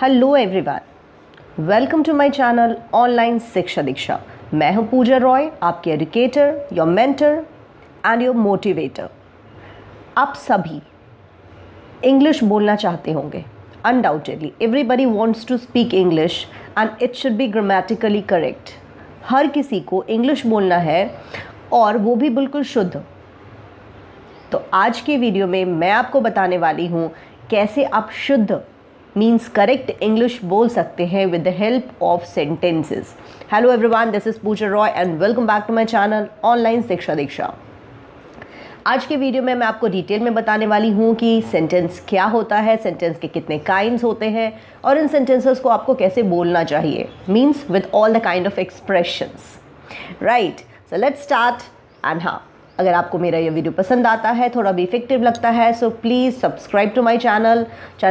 Hello everyone, welcome to my channel online Shiksha Diksha. मैं हूं पूजा रॉय, आपकी educator, your mentor and your motivator. आप सभी इंग्लिश बोलना चाहते होंगे, undoubtedly everybody wants to speak English and it should be grammatically correct. हर किसी को इंग्लिश बोलना है और वो भी बिल्कुल शुद्ध। तो आज के वीडियो में मैं आपको बताने वाली हूँ कैसे आप शुद्ध मीन्स करेक्ट इंग्लिश बोल सकते हैं with the help of sentences. Hello everyone, this is Pooja Roy and welcome back to my channel online Shiksha Diksha. आज के वीडियो में मैं आपको डिटेल में बताने वाली हूँ कि सेंटेंस क्या होता है, सेंटेंस के कितने काइंड्स होते हैं और इन सेंटेंसेस को आपको कैसे बोलना चाहिए, means with all the kind of expressions. Right, so let's start. And हाँ, अगर आपको मेरा ये वीडियो पसंद आता है, थोड़ा भी इफेक्टिव लगता है, so please subscribe to my channel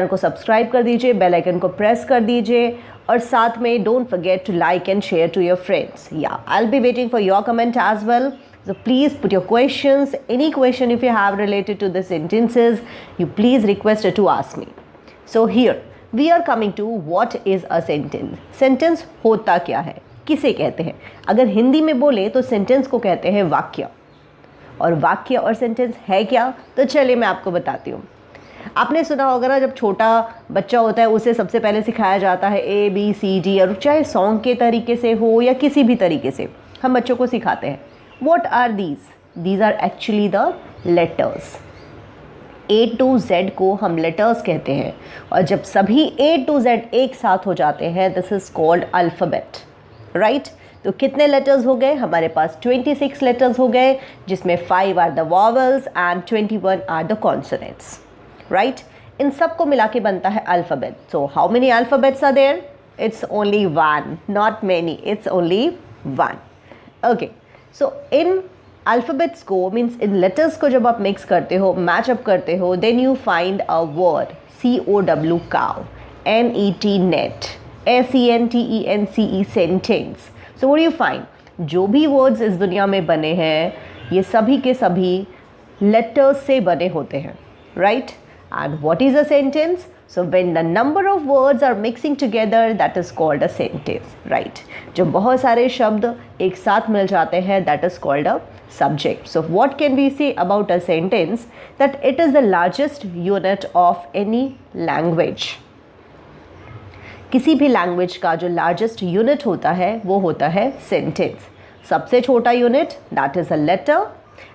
को सब्सक्राइब कर दीजिए, बेल आइकन को प्रेस कर दीजिए और साथ में don't forget to like and share to your friends. या I will be waiting for your comment as well, so please put your questions, any question if you have related to the sentences, you please request to ask me. So here we are coming to what is a sentence. Sentence होता क्या है, किसे कहते हैं? अगर हिंदी में बोले तो सेंटेंस को कहते हैं वाक्य। और वाक्य और सेंटेंस है क्या, तो चलिए मैं आपको बताती हूँ। आपने सुना होगा ना, जब छोटा बच्चा होता है उसे सबसे पहले सिखाया जाता है ABCD, और चाहे सॉन्ग के तरीके से हो या किसी भी तरीके से हम बच्चों को सिखाते हैं। What are these? These are actually the letters. A to Z को हम letters कहते हैं, और जब सभी A to Z एक साथ हो जाते हैं, this is called alphabet. Right? तो कितने letters हो गए? हमारे पास 26 letters हो गए, जिसमें 5 are the vowels and 21 are the consonants. Right? इन सब को मिला के बनता है alphabet. So how many alphabets are there? It's only one, not many. It's only one. Okay. So इन अल्फ़ाबेट्स को मीन्स इन लेटर्स को जब आप मिक्स करते हो, मैचअप करते हो, then you find a word COW cow, NET net, SENTENCE sentence. So what you find, जो भी वर्ड्स इस दुनिया में बने हैं ये सभी के सभी लेटर्स से बने होते हैं। Right? And what is a sentence? So when the number of words are mixing together, that is called a sentence, right? जब बहुत सारे शब्द एक साथ मिल जाते हैं, that is called a subject. So what can we say about a sentence? That it is the largest unit of any language. किसी भी लैंग्वेज का जो लार्जेस्ट यूनिट होता है वो होता है सेंटेंस। सबसे छोटा unit that is a letter,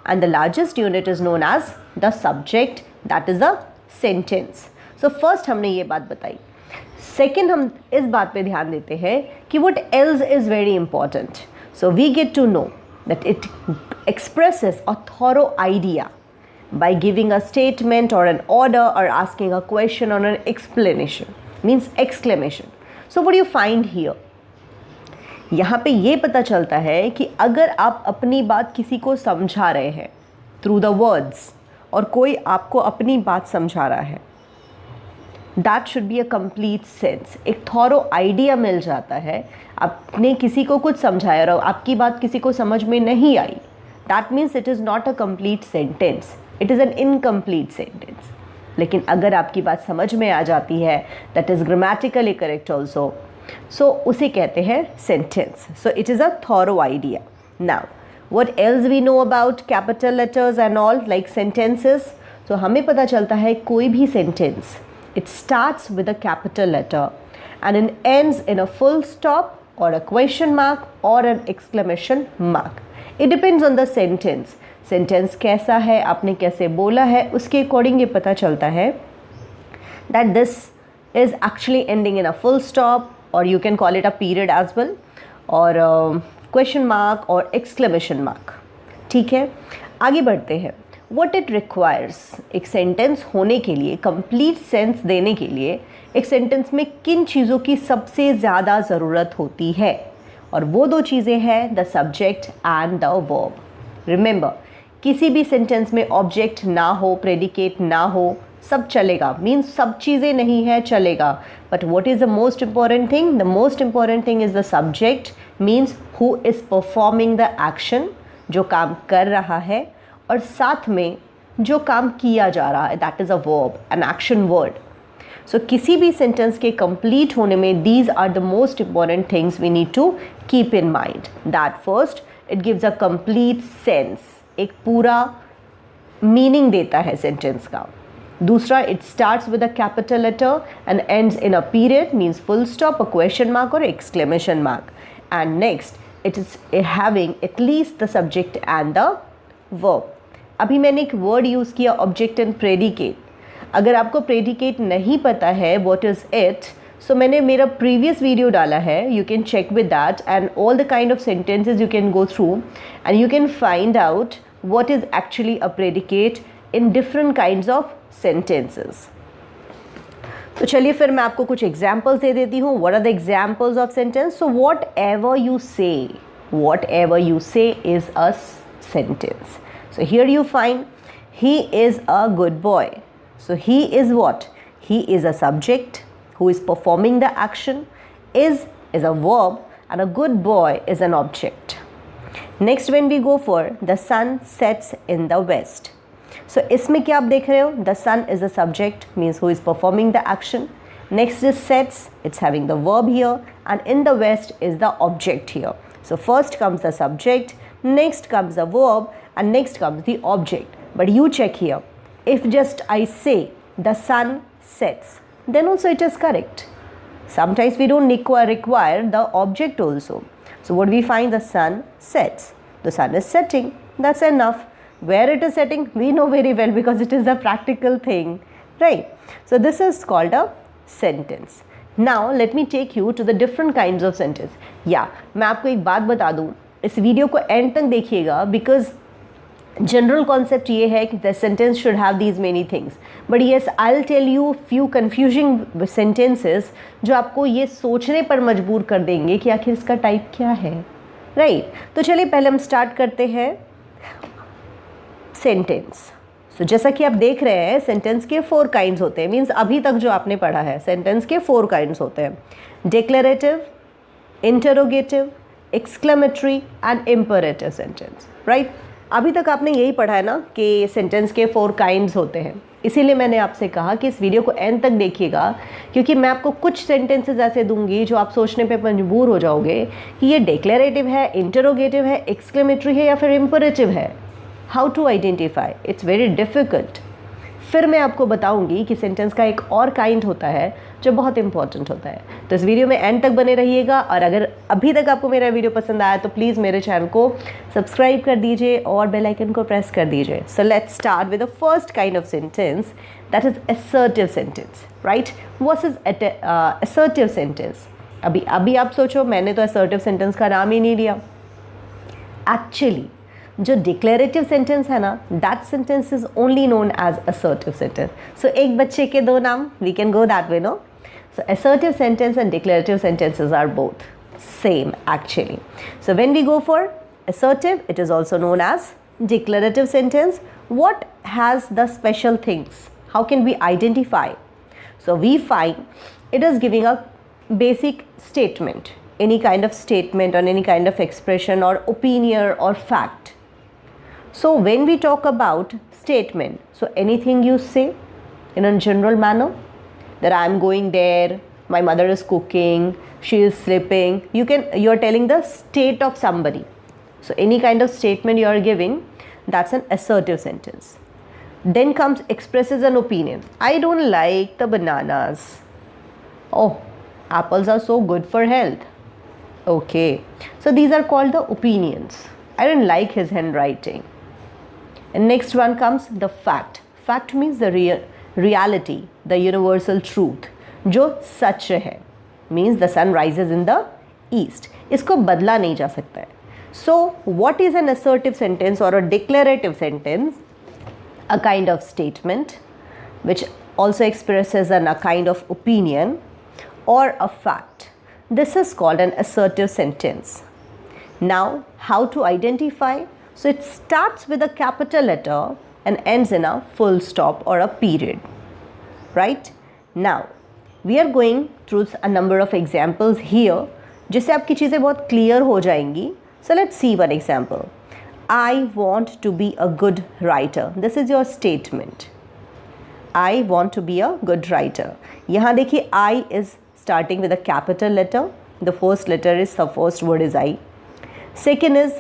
and the largest unit is known as the subject, that is a sentence. So first हमने ये बात बताई। सेकेंड, हम इस बात पे ध्यान देते हैं कि what else is very important. So we get to know that it expresses a thorough idea by giving a statement or an order or asking a question or an explanation, means exclamation. So what do you find here? यहाँ पे ये पता चलता है कि अगर आप अपनी बात किसी को समझा रहे हैं थ्रू द वर्ड्स, और कोई आपको अपनी बात समझा रहा है, that should be a complete sense. एक थॉरो आइडिया मिल जाता है। आपने किसी को कुछ समझाया और आपकी बात किसी को समझ में नहीं आई, that means it is not a complete sentence, it is an incomplete sentence. लेकिन अगर आपकी बात समझ में आ जाती है, that is grammatically correct also, so उसे कहते हैं sentence. So it is a thorough idea. Now what else we know about capital letters and all like sentences? तो हमें पता चलता है कोई भी sentence, it starts with a capital letter and it ends in a full stop or a question mark or an exclamation mark. It depends on the sentence. Sentence कैसा है, आपने कैसे बोला है, उसके according ये पता चलता है that this is actually ending in a full stop, or you can call it a period as well, or question mark or exclamation mark. ठीक है, आगे बढ़ते हैं। What it requires, एक सेंटेंस होने के लिए, कंप्लीट सेंस देने के लिए, एक सेंटेंस में किन चीज़ों की सबसे ज़्यादा ज़रूरत होती है? और वो दो चीज़ें हैं the subject and the verb. Remember, किसी भी सेंटेंस में ऑब्जेक्ट ना हो, प्रेडिकेट ना हो, सब चलेगा, मीन्स सब चीज़ें नहीं है, चलेगा। But what is the most important thing? The most important thing is the subject, means who is performing the action, जो काम कर रहा है, और साथ में जो काम किया जा रहा है, that is a verb, an action word. So किसी भी सेंटेंस के कंप्लीट होने में these are the most important things we need to keep in mind. That first, it gives a complete sense, एक पूरा मीनिंग देता है सेंटेंस का. दूसरा, it starts with a capital letter and ends in a period, means full stop, a question mark और exclamation mark. And next, it is having at least the subject and the verb. अभी मैंने एक word use किया, object and predicate. अगर आपको predicate नहीं पता है व्हाट इज़ इट, सो मैंने मेरा प्रीवियस वीडियो डाला है, you can check with that and all the kind of sentences you can go through and you can find out what is actually a predicate in different kinds of sentences. तो चलिए फिर मैं आपको कुछ examples दे देती हूँ. What are the examples of sentence? So whatever you say is a sentence. So here you find he is a good boy. So he is what? He is a subject who is performing the action. Is a verb and a good boy is an object. Next, when we go for the sun sets in the west. So इसमें क्या आप देख रहे हो? The sun is the subject, means who is performing the action. Next is sets, it's having the verb here, and in the west is the object here. So first comes the subject, next comes the verb, and next comes the object. But you check here, if just I say the sun sets, then also it is correct. Sometimes we don't require the object also. So what we find, the sun sets. The sun is setting. That's enough. Where it is setting, we know very well because it is a practical thing, right? So this is called a sentence. Now let me take you to the different kinds of sentence. Yeah, मैं आपको एक बात बता दूँ, इस video को and तक देखिएगा because जनरल कॉन्सेप्ट ये है कि the sentence should have these many things. But yes, I will tell you few confusing sentences जो आपको ये सोचने पर मजबूर कर देंगे कि आखिर इसका टाइप क्या है, राइट? तो चलिए पहले हम स्टार्ट करते हैं सेंटेंस. सो जैसा कि आप देख रहे हैं, सेंटेंस के 4 काइंड्स होते हैं. मीन्स अभी तक जो आपने पढ़ा है, सेंटेंस के 4 काइंड्स होते हैं: declarative, interrogative, exclamatory and imperative sentence, right? अभी तक आपने यही पढ़ा है ना कि सेंटेंस के 4 काइंड्स होते हैं. इसीलिए मैंने आपसे कहा कि इस वीडियो को एंड तक देखिएगा, क्योंकि मैं आपको कुछ सेंटेंसेस ऐसे दूंगी जो आप सोचने पे मजबूर हो जाओगे कि ये डिक्लेरेटिव है, इंटरोगेटिव है, एक्सक्लेमेटरी है या फिर इम्परेटिव है. How to identify? It's very difficult. फिर मैं आपको बताऊंगी कि सेंटेंस का एक और काइंड होता है जो बहुत इंपॉर्टेंट होता है. तो इस वीडियो में एंड तक बने रहिएगा. और अगर अभी तक आपको मेरा वीडियो पसंद आया तो प्लीज़ मेरे चैनल को सब्सक्राइब कर दीजिए और बेल आइकन को प्रेस कर दीजिए. So let's start with the first kind of sentence, that is assertive sentence, right? What is assertive sentence? अभी आप सोचो, मैंने तो असर्टिव सेंटेंस का नाम ही नहीं लिया. एक्चुअली जो डिक्लेरेटिव सेंटेंस है ना, that sentence is only known as assertive sentence. So एक बच्चे के 2 नाम, we can go that way, no? So assertive sentence and declarative sentences are both same actually. So when we go for assertive, it is also known as declarative sentence. What has the special things? How can we identify? So we find it is giving a basic statement, any kind of statement or any kind of expression or opinion or fact. So when we talk about statement, so anything you say in a general manner, that I am going there, my mother is cooking, she is sleeping, you are telling the state of somebody. So any kind of statement you are giving, that's an assertive sentence. Then comes expresses an opinion. I don't like the bananas. Oh, apples are so good for health. Okay, so these are called the opinions. I don't like his handwriting. And next one comes the fact. Fact means the reality, the universal truth, जो सच है. Means the sun rises in the east. इसको बदला नहीं जा सकता है. So what is an assertive sentence or a declarative sentence? A kind of statement which also expresses a kind of opinion or a fact. This is called an assertive sentence. Now, how to identify? So it starts with a capital letter and ends in a full stop or a period, right? Now, we are going through a number of examples here, जिससे आपकी चीज़ें बहुत clear हो जाएंगी. So let's see one example. I want to be a good writer. This is your statement. I want to be a good writer. यहाँ देखिए I is starting with a capital letter. The first letter is, the first word is I. Second is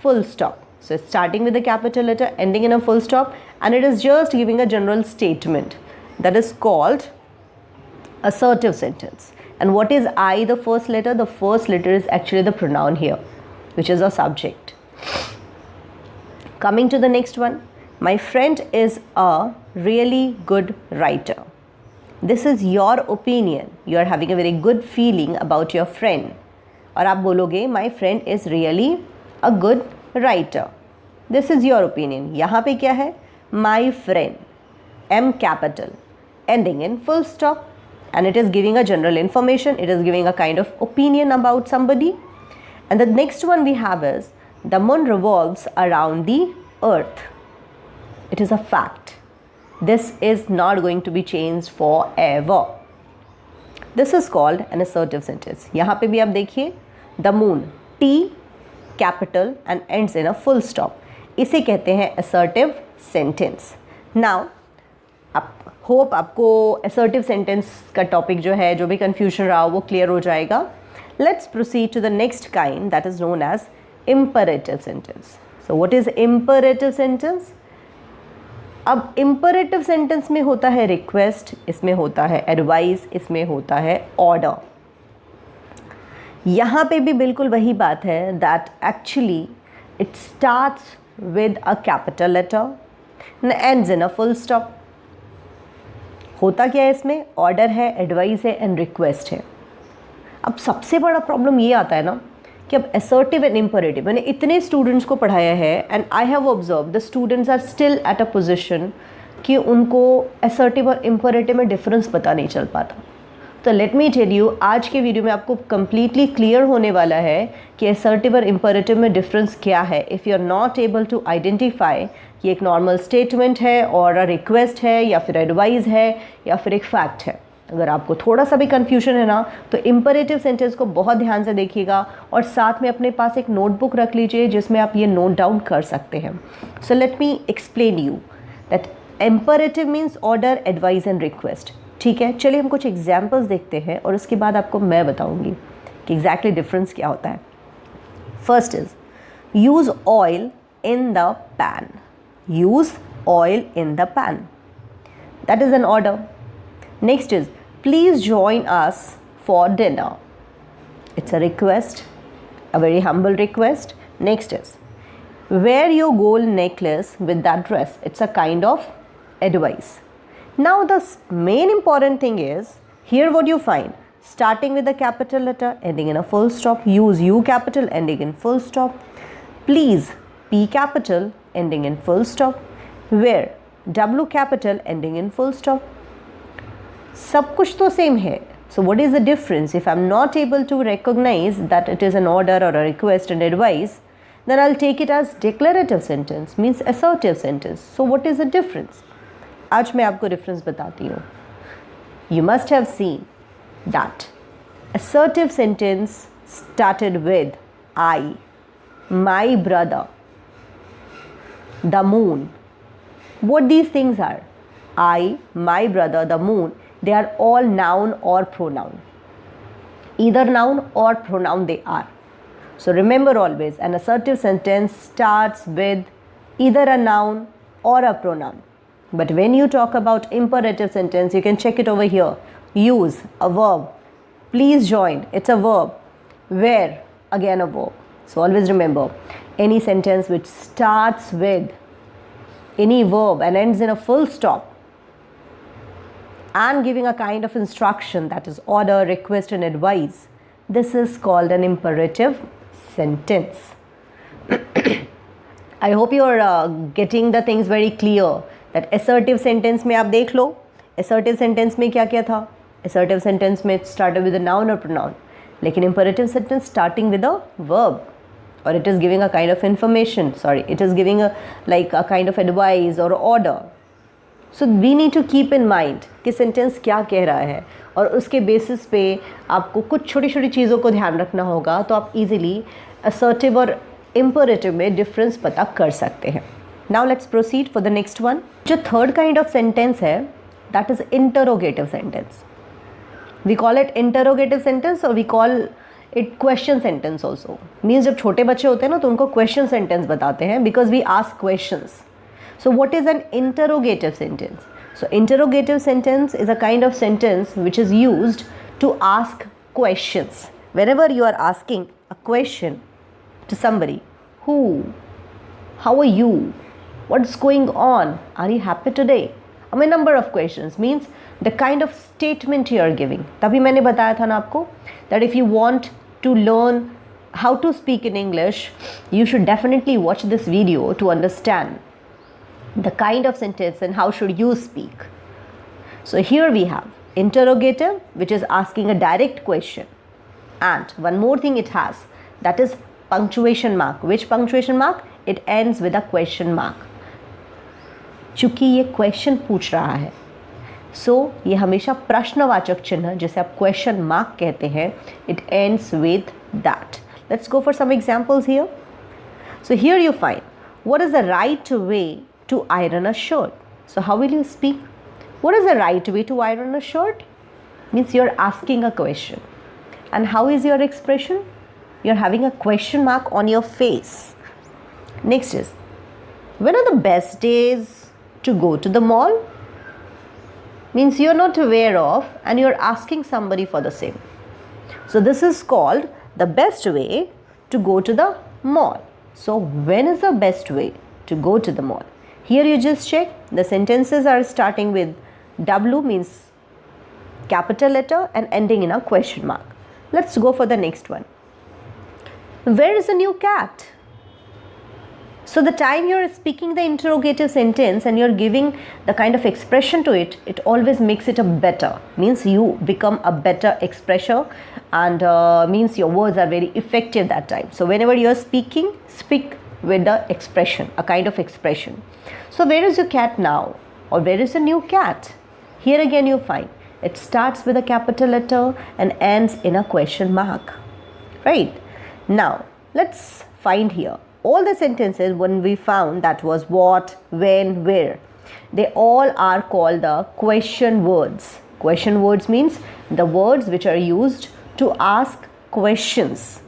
full stop. So it's starting with a capital letter, ending in a full stop, and it is just giving a general statement. That is called assertive sentence. And what is I, the first letter? The first letter is actually the pronoun here, which is a subject. Coming to the next one. My friend is a really good writer. This is your opinion. You are having a very good feeling about your friend. और आप बोलोगे my friend is really a good writer. This is your opinion. यहाँ पे क्या है? My friend. M capital. Ending in full stop. And it is giving a general information. It is giving a kind of opinion about somebody. And the next one we have is, the moon revolves around the earth. It is a fact. This is not going to be changed forever. This is called an assertive sentence. यहाँ पे भी आप देखिए, the moon, T capital and ends in a full stop. इसे कहते हैं assertive sentence. Now, hope आपको assertive sentence का टॉपिक जो है, जो भी confusion रहा वो क्लियर हो जाएगा. Let's proceed to the next kind, that is known as imperative sentence. So what is imperative sentence? अब imperative sentence में होता है request, इसमें होता है advice, इसमें होता है order. यहाँ पे भी बिल्कुल वही बात है, that actually it starts with a capital letter and ends in a full stop. होता क्या है इसमें? Order है, advice है and request है. अब सबसे बड़ा प्रॉब्लम ये आता है ना कि अब assertive and imperative, मैंने इतने स्टूडेंट्स को पढ़ाया है and I have observe the students are still at a position कि उनको assertive और imperative में डिफरेंस पता नहीं चल पाता. तो लेट मी टेल यू, आज के वीडियो में आपको कम्प्लीटली क्लियर होने वाला है कि assertive और imperative में डिफरेंस क्या है. If you are not able to identify कि एक नॉर्मल स्टेटमेंट है और अ रिक्वेस्ट है या फिर एडवाइस है या फिर एक फैक्ट है, अगर आपको थोड़ा सा भी कन्फ्यूजन है ना, तो इम्परेटिव सेंटेंस को बहुत ध्यान से देखिएगा और साथ में अपने पास एक नोटबुक रख लीजिए जिसमें आप ये नोट डाउन कर सकते हैं. So let me explain you that imperative means order, advice and request. ठीक है, चलिए हम कुछ एग्जाम्पल्स देखते हैं और उसके बाद आपको मैं बताऊँगी कि एग्जैक्टली डिफरेंस क्या होता है. First is use oil in the pan. Use oil in the pan, that is an order. Next is, please join us for dinner. It's a request, a very humble request. Next is, wear your gold necklace with that dress. It's a kind of advice. Now the main important thing is, here what you find, starting with a capital letter, ending in a full stop. Use U capital, ending in full stop. Please, P capital, ending in full stop. Wear, W capital, ending in full stop. सब कुछ तो same है. So what is the difference? If I am not able to recognise that it is an order और a request and advice, then I will take it as declarative sentence, means assertive sentence. So what is the difference? आज मैं आपको difference बताती हूँ. You must have seen that assertive sentence started with I, my brother, the moon. What these things are? I, my brother, the moon, they are all noun or pronoun. Either noun or pronoun they are. So remember always, an assertive sentence starts with either a noun or a pronoun. But when you talk about imperative sentence, you can check it over here. Use, a verb. Please join, it's a verb. Where, again a verb. So always remember, any sentence which starts with any verb and ends in a full stop and giving a kind of instruction, that is order, request and advice, this is called an imperative sentence. I hope you are getting the things very clear that assertive sentence में आप देख लो, assertive sentence में क्या क्या था. Assertive sentence में started with a noun or pronoun, लेकिन imperative sentence starting with a verb, or it is giving a kind of information, it is giving a kind of advice or order. So we need to keep in mind कि sentence क्या कह रहा है और उसके basis पे आपको कुछ छोटी छोटी चीज़ों को ध्यान रखना होगा, तो आप easily assertive और imperative में difference पता कर सकते हैं. Now let's proceed for the next one. जो third kind of sentence है, that is interrogative sentence. We call it interrogative sentence or we call it question sentence also. Means जब छोटे बच्चे होते हैं ना तो उनको question sentence बताते हैं because we ask questions. So what is an interrogative sentence? So interrogative sentence is a kind of sentence which is used to ask questions. Whenever you are asking a question to somebody, who, how are you, what's going on, are you happy today? I mean number of questions means the kind of statement you are giving. तभी मैंने बताया था ना आपको that if you want to learn how to speak in English, you should definitely watch this video to understand the kind of sentence and how should you speak. So here we have interrogative, which is asking a direct question, and one more thing it has, that is punctuation mark. Which punctuation mark? It ends with a question mark. चूंकि ये question पूछ रहा है, सो ये हमेशा प्रश्नवाचक चिन्ह जिसे आप क्वेश्चन मार्क कहते हैं, it ends with that. Let's go for some examples here. So here you find what is the right way to iron a shirt. So how will you speak? What is the right way to iron a shirt? Means you're asking a question. And how is your expression? You're having a question mark on your face. Next is, when are the best days to go to the mall? Means you're not aware of and you're asking somebody for the same. So this is called the best way to go to the mall. So when is the best way to go to the mall? Here you just check the sentences are starting with W means capital letter and ending in a question mark. Let's go for the next one. Where is the new cat? So the time you're speaking the interrogative sentence and you're giving the kind of expression to it, it always makes it a better. Means you become a better expresser and means your words are very effective that time. So whenever you're speaking, speak with the expression, a kind of expression. So where is your cat now? Or where is the new cat? Here again you find it starts with a capital letter and ends in a question mark. Right? Now let's find here all the sentences when we found that was what, when, where. They all are called the question words. Question words means the words which are used to ask questions.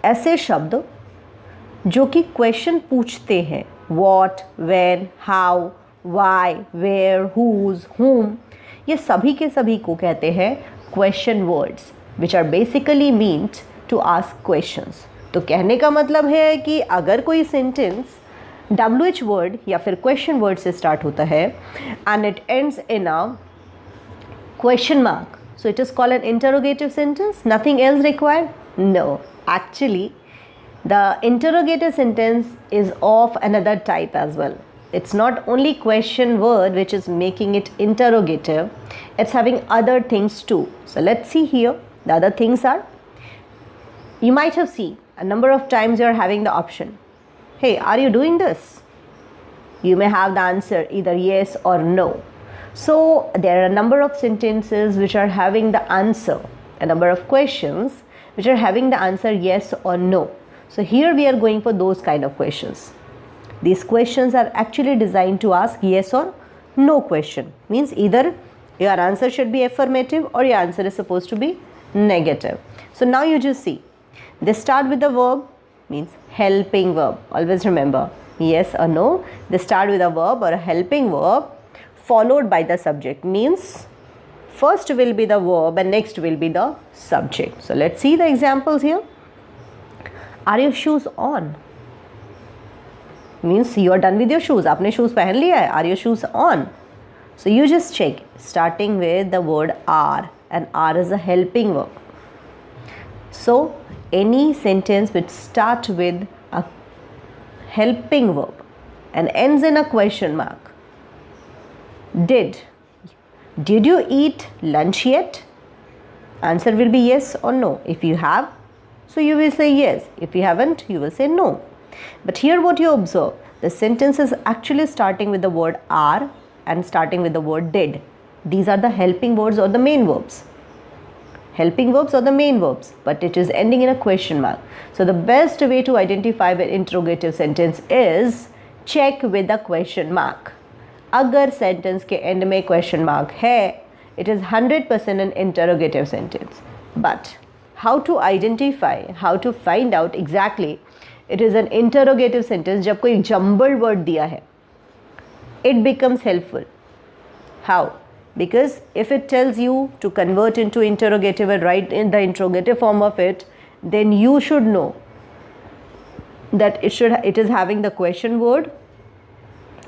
ऐसे शब्द जो कि question पूछते हैं, what, when, how, why, where, whose, whom, ये सभी के सभी को कहते हैं question words which are basically meant to ask questions. तो कहने का मतलब है कि अगर कोई सेंटेंस WH वर्ड या फिर क्वेश्चन वर्ड से स्टार्ट होता है and it ends in a question mark, so it is called an interrogative sentence. Nothing else required? No, actually the interrogative sentence is of another type as well. It's not only question word which is making it interrogative, it's having other things too. So let's see here. The other things are, you might have seen a number of times you're having the option, hey, are you doing this? You may have the answer either yes or no. So there are a number of sentences which are having the answer, a number of questions which are having the answer yes or no. So here we are going for those kind of questions. These questions are actually designed to ask yes or no question. Means either your answer should be affirmative or your answer is supposed to be negative. So now you just see, they start with the verb, means helping verb. Always remember, yes or no, they start with a verb or a helping verb followed by the subject. Means first will be the verb and next will be the subject. So let's see the examples here. Are your shoes on? Means you are done with your shoes. आपने shoes पहन लिया है. Are your shoes on? So you just check starting with the word are, and are is a helping verb. So any sentence which starts with a helping verb and ends in a question mark. Did you eat lunch yet? Answer will be yes or no. If you have, so you will say yes. If you haven't, you will say no. But here what you observe, the sentence is actually starting with the word are and starting with the word did. These are the helping words or the main verbs. Helping verbs or the main verbs, but it is ending in a question mark. So the best way to identify an interrogative sentence is check with the question mark. अगर sentence के and में question mark है, it is 100% an interrogative sentence. But how to identify, how to find out exactly it is an interrogative sentence जब कोई jumbled word दिया है, it becomes helpful. How? Because if it tells you to convert into interrogative and write in the interrogative form of it, then you should know that it is having the question word,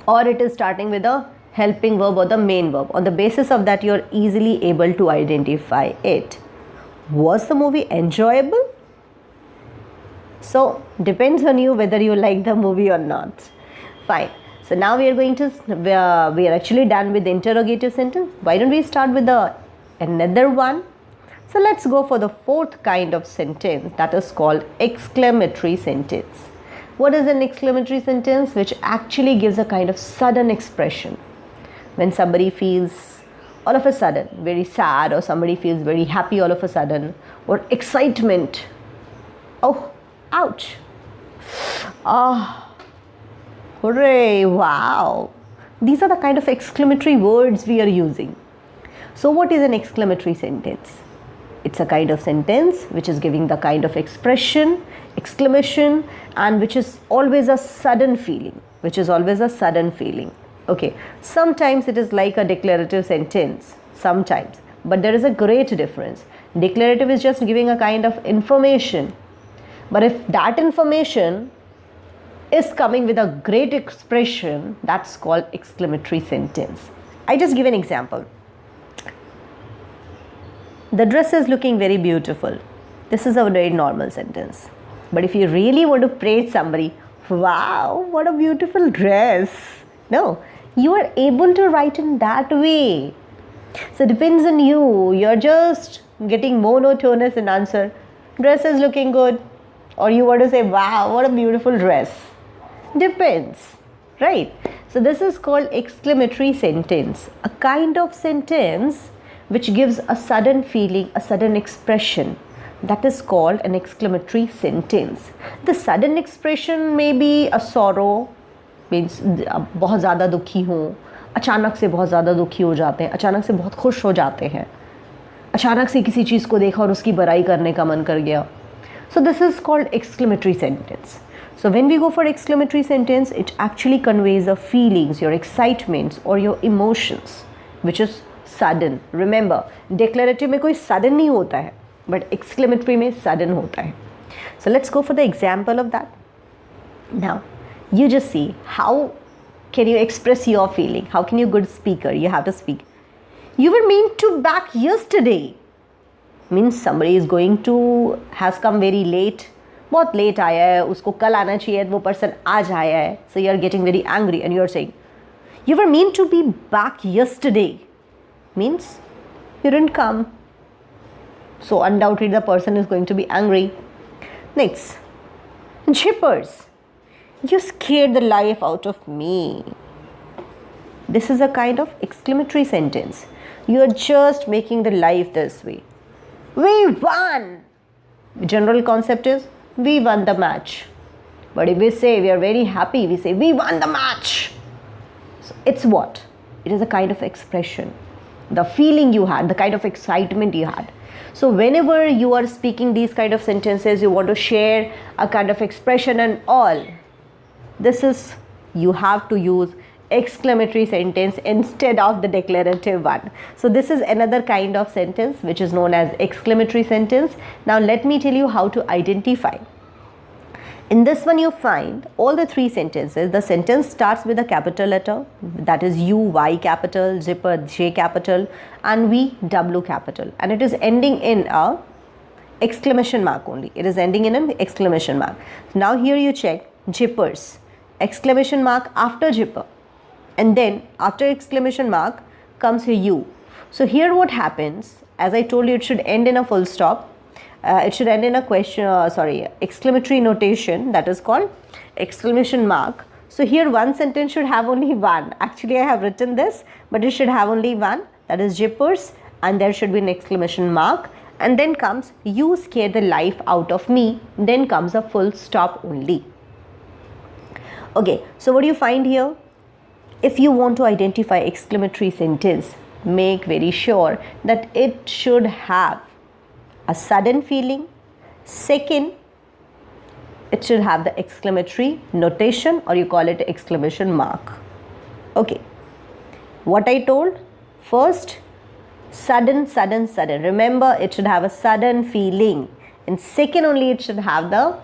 or it is starting with a helping verb or the main verb. On the basis of that, you are easily able to identify it. Was the movie enjoyable? So depends on you whether you like the movie or not. Fine. So now we are going to, we are actually done with the interrogative sentence. Why don't we start with another one? So let's go for the fourth kind of sentence, that is called exclamatory sentence. What is an exclamatory sentence? Which actually gives a kind of sudden expression. When somebody feels all of a sudden very sad, or somebody feels very happy all of a sudden, or excitement. Oh, ouch. Ah. Hooray, wow. These are the kind of exclamatory words we are using. So what is an exclamatory sentence? It's a kind of sentence which is giving the kind of expression, exclamation, and which is always a sudden feeling, Okay, sometimes it is like a declarative sentence, sometimes, but there is a great difference. Declarative is just giving a kind of information, but if that information is coming with a great expression, that's called exclamatory sentence. I just give an example. The dress is looking very beautiful. This is a very normal sentence. But if you really want to praise somebody, wow, what a beautiful dress. No, you are able to write in that way. So it depends on you. You're just getting monotonous in answer. Dress is looking good. Or you want to say, wow, what a beautiful dress. Depends, right? So this is called exclamatory sentence, a kind of sentence which gives a sudden feeling, a sudden expression. That is called an exclamatory sentence. The sudden expression may be a sorrow, means बहुत ज़्यादा दुखी हूँ, अचानक से बहुत ज़्यादा दुखी हो जाते हैं, अचानक से बहुत खुश हो जाते हैं, अचानक से किसी चीज़ को देखा और उसकी बड़ाई करने का मन कर गया. So this is called exclamatory sentence. So when we go for exclamatory sentence, it actually conveys the feelings, your excitements or your emotions, which is sudden. Remember, declarative में कोई sudden नहीं होता है, but exclamatory में sudden होता है. So let's go for the example of that. Now, you just see how can you express your feeling. How can you good speaker? You have to speak. You were meant to back yesterday. Means somebody is going to has come very late. बहुत late आया है, उसको कल आना चाहिए, वो person आज आया है. So you are getting very angry and you are saying, you were meant to be back yesterday. Means you didn't come. So undoubtedly the person is going to be angry. Next, jippers. You scared the life out of me. This is a kind of exclamatory sentence. You are just making the life this way. We won. The general concept is we won the match. But if we say we are very happy, we say we won the match. So it's what? It is a kind of expression. The feeling you had, the kind of excitement you had. So whenever you are speaking these kind of sentences, you want to share a kind of expression and all, this is, you have to use exclamatory sentence instead of the declarative one. So this is another kind of sentence which is known as exclamatory sentence. Now let me tell you how to identify. In this one you find all the three sentences. The sentence starts with a capital letter, that is U, Y capital, zipper, J capital, and V, W capital, and it is ending in a exclamation mark only. It is ending in an exclamation mark. Now here you check jippers, exclamation mark after jipper, and then after exclamation mark comes here U. So here what happens, as I told you, it should end in a full stop. It should end in a question, exclamatory notation, that is called exclamation mark. So here one sentence should have only one. Actually I have written this, but it should have only one, that is jippers, and there should be an exclamation mark, and then comes you scared the life out of me, then comes a full stop only. Okay, so what do you find here? If you want to identify exclamatory sentence, make very sure that it should have a sudden feeling. Second, it should have the exclamatory notation, or you call it exclamation mark. Okay, what I told? First, sudden. Remember, it should have a sudden feeling. And second, only it should have the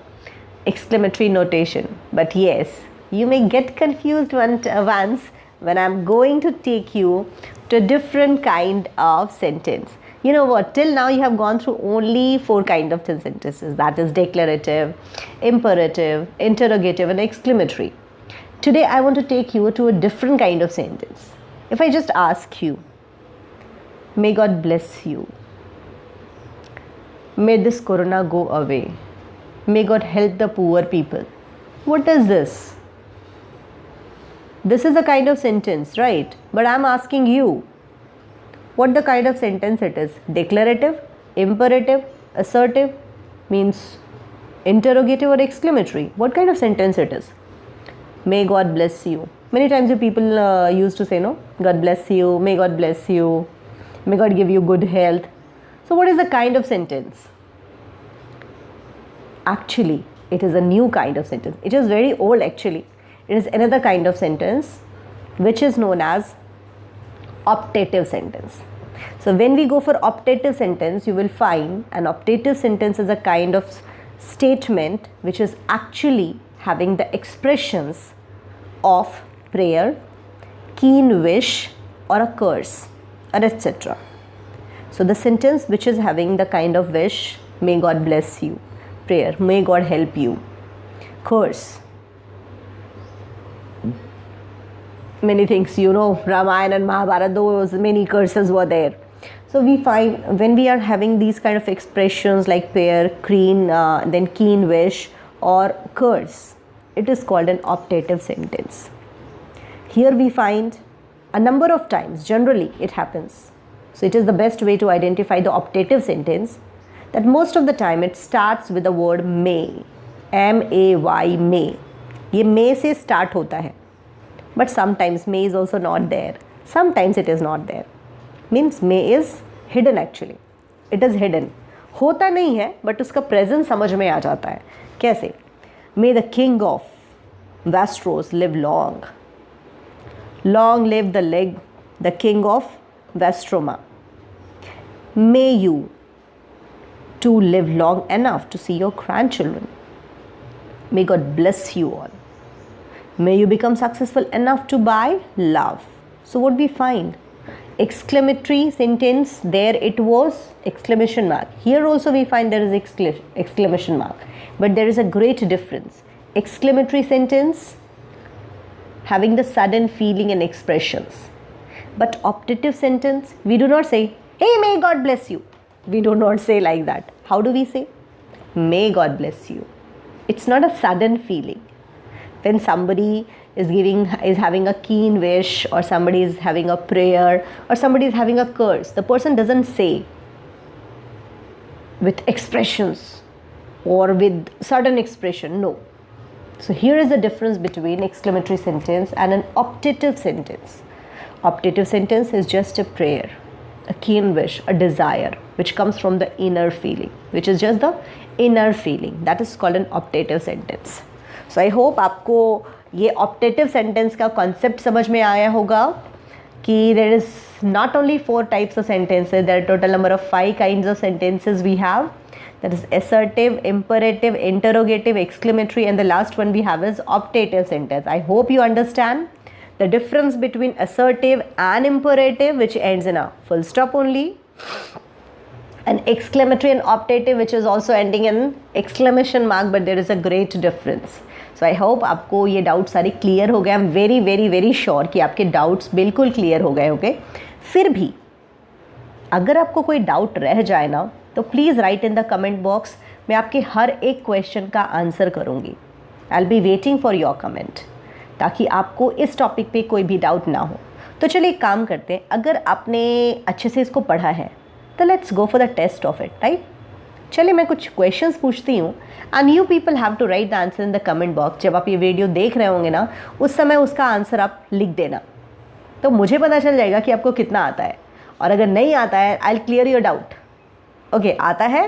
exclamatory notation. But yes, you may get confused once when I'm going to take you to a different kind of sentence. You know what, till now you have gone through only 4 kinds of sentences, that is declarative, imperative, interrogative and exclamatory. Today I want to take you to a different kind of sentence. If I just ask you, may God bless you, may this corona go away, may God help the poor people. What is this? This is a kind of sentence, right? But I'm asking you, what the kind of sentence it is? Declarative, imperative, assertive, means interrogative or exclamatory. What kind of sentence it is? May God bless you. Many times you people used to say, no, God bless you, may God bless you, may God give you good health. So what is the kind of sentence? Actually, it is a new kind of sentence. It is very old actually. It is another kind of sentence which is known as optative sentence. So when we go for optative sentence, you will find an optative sentence is a kind of statement which is actually having the expressions of prayer, keen wish or a curse or etc. So the sentence which is having the kind of wish, may God bless you, prayer, may God help you, curse, many things, you know, Ramayana and Mahabharata, those many curses were there. So we find when we are having these kind of expressions like prayer, then keen wish or curse, it is called an optative sentence. Here we find a number of times, generally it happens. So it is the best way to identify the optative sentence, that most of the time it starts with the word may, M-A-Y, may. ये may से start होता है. But sometimes may is also not there. Sometimes it is not there. Means may is hidden actually. It is hidden. होता नहीं है but उसका presence समझ में आ जाता है. कैसे? May the king of Westeros live long. Long live the king of Westroma. May you to live long enough to see your grandchildren. May God bless you all. May you become successful enough to buy love. So what we find? Exclamatory sentence, there it was exclamation mark. Here also we find there is exclamation mark. But there is a great difference. Exclamatory sentence having the sudden feeling and expressions. But optative sentence, we do not say, hey, may God bless you. We do not say like that. How do we say? May God bless you. It's not a sudden feeling. When somebody is having a keen wish, or somebody is having a prayer, or somebody is having a curse, the person doesn't say with expressions or with sudden expression. No. So here is the difference between exclamatory sentence and an optative sentence. Optative sentence is just a prayer, a keen wish, a desire which comes from the inner feeling, which is just the inner feeling. That is called an optative sentence. So I hope आपको ये optative sentence का concept समझ में आया होगा कि there is not only 4 types of sentences, there are total number of 5 kinds of sentences we have. That is assertive, imperative, interrogative, exclamatory, and the last one we have is optative sentence. I hope you understand the difference between assertive and imperative, which ends in a full stop only, and exclamatory and optative, which is also ending in exclamation mark, but there is a great difference. So I hope आपको ये doubt सारे clear हो गए. I am very very very sure कि आपके doubts बिल्कुल clear हो गए होंगे. फिर भी अगर आपको कोई डाउट रह जाए ना, तो please write in the comment box. मैं आपके हर एक क्वेश्चन का आंसर करूँगी. आई will be waiting for your comment, ताकि आपको इस टॉपिक पे कोई भी डाउट ना हो. तो चलिए एक काम करते हैं. अगर आपने अच्छे से इसको पढ़ा है तो let's go for the test of it, right. चलिए मैं कुछ क्वेश्चंस पूछती हूँ and you people have to write the answer in the comment box. जब आप ये वीडियो देख रहे होंगे ना, उस समय उसका आंसर आप लिख देना, तो मुझे पता चल जाएगा कि आपको कितना आता है। और अगर नहीं आता है, I will clear your doubt. Okay, आता है,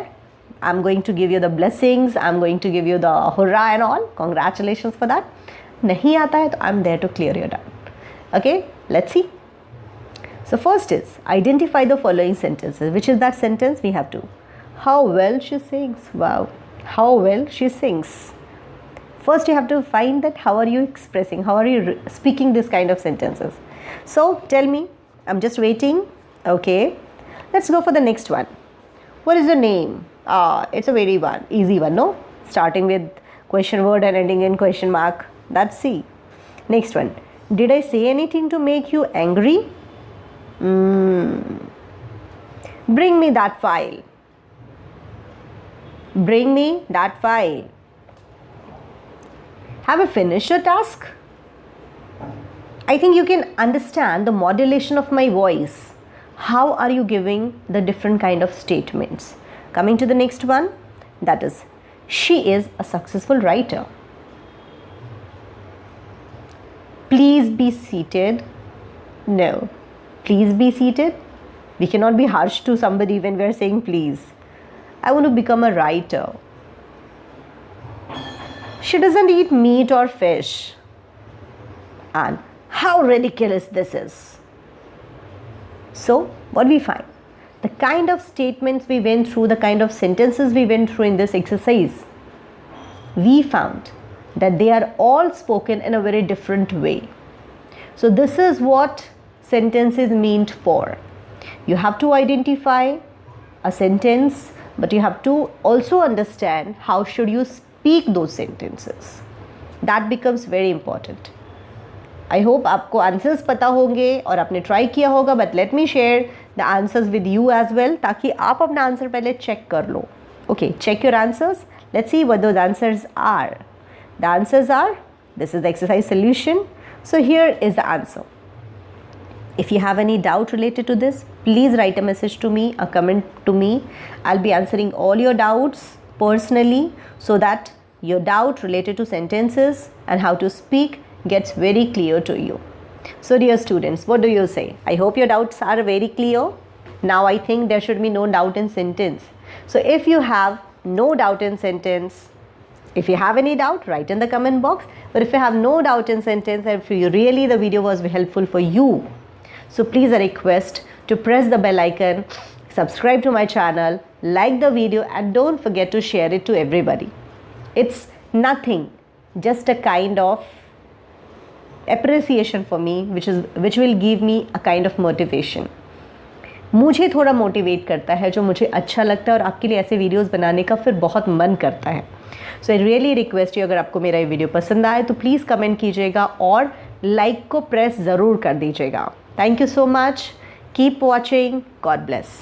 I am going to give you the blessings, I am going to give you the hurrah and all, congratulations for that. नहीं आता है तो I am there to clear your doubt. Okay, let's see. So first is identify the following sentences. Which is that sentence? We have to. How well she sings. Wow. How well she sings. First you have to find that how are you expressing, how are you speaking this kind of sentences. So tell me, I'm just waiting. Okay. Let's go for the next one. What is your name? It's a very easy one, no? Starting with question word and ending in question mark. That's C. Next one. Did I say anything to make you angry? Bring me that file. Bring me that file. Have you finished your task? I think you can understand the modulation of my voice. How are you giving the different kind of statements? Coming to the next one, that is, she is a successful writer. Please be seated. No. Please be seated. We cannot be harsh to somebody when we are saying please. I want to become a writer. She doesn't eat meat or fish. And how ridiculous this is. So, what we find? The kind of statements we went through, the kind of sentences we went through in this exercise, we found that they are all spoken in a very different way. So, this is what sentences meant for. You have to identify a sentence, but you have to also understand how should you speak those sentences. That becomes very important. I hope आपको answers पता होंगे और आपने try किया होगा, but let me share the answers with you as well, ताकि आप अपना आंसर पहले चेक कर लो. Okay, check your answers. Let's see what those answers are. The answers are, this is the exercise solution. So here is the answer. If you have any doubt related to this, please write a message to me, a comment to me. I'll be answering all your doubts personally so that your doubt related to sentences and how to speak gets very clear to you. So dear students, what do you say? I hope your doubts are very clear. Now I think there should be no doubt in sentence. So if you have no doubt in sentence, if you have any doubt, write in the comment box. But if you have no doubt in sentence and if you really the video was helpful for you, so please a request to press the bell icon, subscribe to my channel, like the video and don't forget to share it to everybody. It's nothing, just a kind of appreciation for me which will give me a kind of motivation. मुझे थोड़ा motivate करता है, जो मुझे अच्छा लगता है और आपके लिए ऐसे वीडियोस बनाने का फिर बहुत मन करता है. सो आई रियली रिक्वेस्ट यू, अगर आपको मेरा ये वीडियो पसंद आए तो प्लीज़ कमेंट कीजिएगा और लाइक को प्रेस ज़रूर कर दीजिएगा. Thank you so much. Keep watching. God bless.